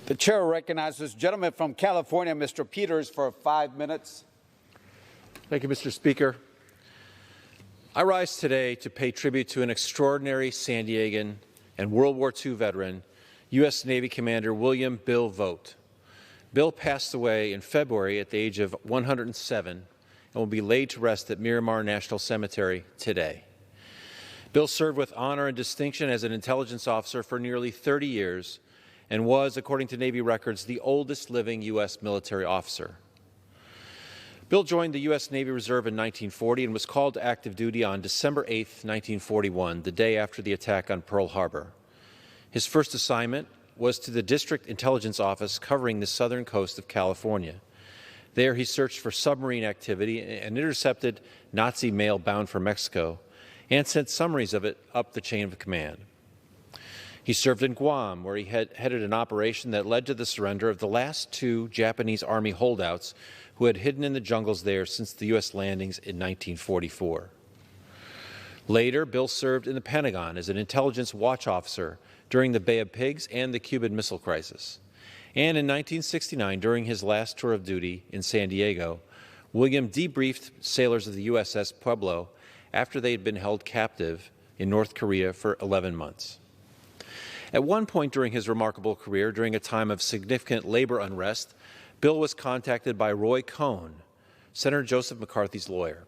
The chair recognizes the gentleman from California, Mr. Peters, for 5 minutes. Thank you, Mr. Speaker. I rise today to pay tribute to an extraordinary San Diegan and World War II veteran, U.S. Navy Commander William Bill Vogt. Bill passed away in February at the age of 107 and will be laid to rest at Miramar National Cemetery today. Bill served with honor and distinction as an intelligence officer for nearly 30 years and was, according to Navy records, the oldest living U.S. military officer. Bill joined the U.S. Navy Reserve in 1940 and was called to active duty on December 8, 1941, the day after the attack on Pearl Harbor. His first assignment was to the District Intelligence Office covering the southern coast of California. There he searched for submarine activity and intercepted Nazi mail bound for Mexico and sent summaries of it up the chain of command. He served in Guam, where he headed an operation that led to the surrender of the last 2 Japanese Army holdouts who had hidden in the jungles there since the U.S. landings in 1944. Later, Bill served in the Pentagon as an intelligence watch officer during the Bay of Pigs and the Cuban Missile Crisis. And in 1969, during his last tour of duty in San Diego, William debriefed sailors of the USS Pueblo after they had been held captive in North Korea for 11 months. At one point during his remarkable career, during a time of significant labor unrest, Bill was contacted by Roy Cohn, Senator Joseph McCarthy's lawyer.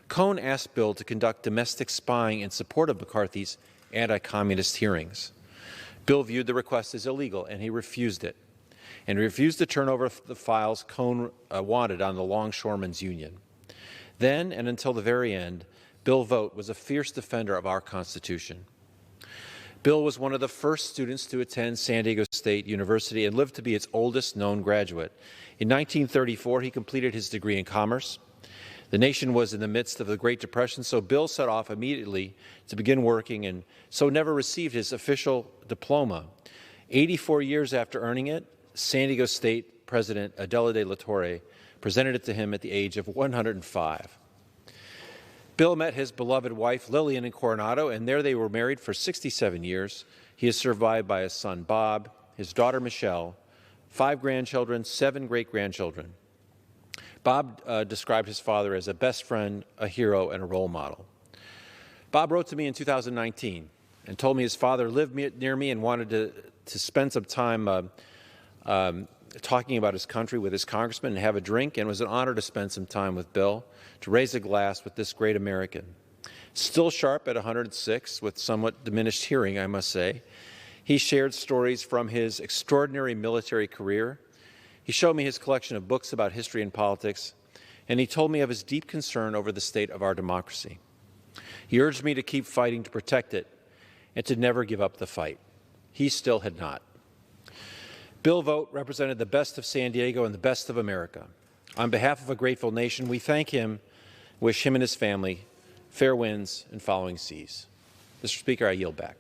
Cohn asked Bill to conduct domestic spying in support of McCarthy's anti-communist hearings. Bill viewed the request as illegal, and he refused it, and refused to turn over the files Cohn wanted on the Longshoremen's Union. Then, and until the very end, Bill Vogt was a fierce defender of our Constitution. Bill was one of the first students to attend San Diego State University and lived to be its oldest known graduate. In 1934, he completed his degree in commerce. The nation was in the midst of the Great Depression, so Bill set off immediately to begin working and so never received his official diploma. 84 years after earning it, San Diego State President Adela de la Torre presented it to him at the age of 105. Bill met his beloved wife Lillian in Coronado, and there they were married for 67 years. He is survived by his son Bob, his daughter Michelle, 5 grandchildren, 7 great-grandchildren. Bob described his father as a best friend, a hero, and a role model. Bob wrote to me in 2019 and told me his father lived near me and wanted to spend some time talking about his country with his congressman and have a drink, and it was an honor to spend some time with Bill, to raise a glass with this great American. Still sharp at 106, with somewhat diminished hearing, I must say, he shared stories from his extraordinary military career. He showed me his collection of books about history and politics, and he told me of his deep concern over the state of our democracy. He urged me to keep fighting to protect it and to never give up the fight. He still had not. Bill Vogt represented the best of San Diego and the best of America. On behalf of a grateful nation, we thank him, wish him and his family fair winds and following seas. Mr. Speaker, I yield back.